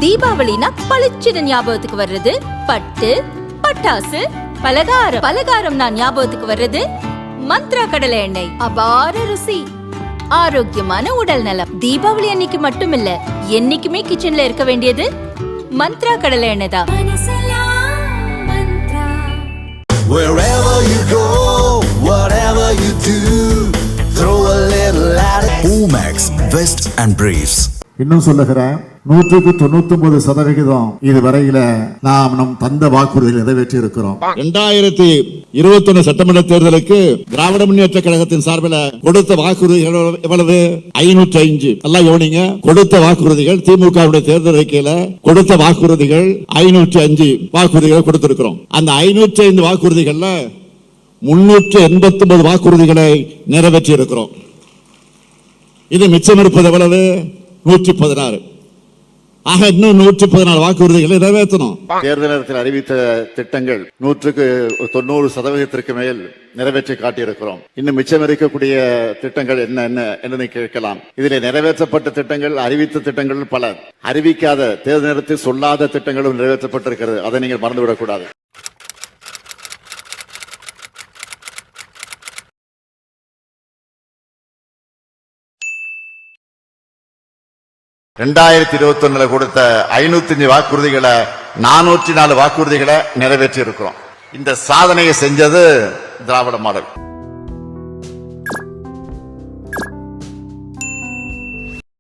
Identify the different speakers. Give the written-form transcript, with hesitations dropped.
Speaker 1: தீபாவளினா பளிச்சுன்னு ஞாபகத்துக்கு வர்றது பட்டு, பட்டாசு, பலகாரம். பலகாரம்னா ஞாபகத்துக்கு வர்றது மந்த்ரா கடலை எண்ணெய். அபார ருசி, ஆரோக்கியமான உடல் நலம். தீபாவளி அன்னைக்கு மட்டும் இல்ல, என்னைக்குமே கிச்சன்ல இருக்க வேண்டியது மந்த்ரா கடலை எண்ணெய் தான்.
Speaker 2: Wherever you go, whatever you do, throw a little at it. Omax, Vest and Briefs.
Speaker 3: இன்னும் சொல்லுகிறேன், 199% இதுவரையில நாம் நம் தந்த வாக்குறுதிகளை நிறைவேற்றி இருக்கிறோம்.
Speaker 4: 2021 சட்டமன்ற தேர்தலுக்கு திராவிட முன்னேற்ற கழகத்தின் சார்பில் கொடுத்த வாக்குறுதிகள் எவ்வளவு? 505. எல்லாம் யோனிங்க, கொடுத்த வாக்குறுதிகள் திமுக தேர்தல் அறிக்கையில கொடுத்த வாக்குறுதிகள் 505 வாக்குறுதிகள் கொடுத்திருக்கிறோம். அந்த 505 வாக்குறுதிகள்ல 389 வாக்குறுதிகளை நிறைவேற்றி இருக்கிறோம். இது மிச்சம் இருப்பது எவ்வளவு? 116. ஆக இன்னும் 114 வாக்குறுதிகளை நிறைவேற்றணும்.
Speaker 5: தேர்தல் நேரத்தில் அறிவித்த திட்டங்கள் 190% மேல் நிறைவேற்றி காட்டியிருக்கிறோம். இன்னும் மிச்சம் இருக்கக்கூடிய திட்டங்கள் என்ன என்று கேட்கலாம். இதில் நிறைவேற்றப்பட்ட திட்டங்கள், அறிவித்த திட்டங்கள் பல, அறிவிக்காத தேர்தல் நேரத்தில் சொல்லாத திட்டங்களும் நிறைவேற்றப்பட்டிருக்கிறது. அதை நீங்கள் மறந்துவிடக் கூடாது. 2021 கொடுத்த 505 வாக்குறுதிகளை 404 வாக்குறுதிகளை நிறைவேற்றி இருக்கிறோம். இந்த சாதனையை செஞ்சது திராவிட மாடல்.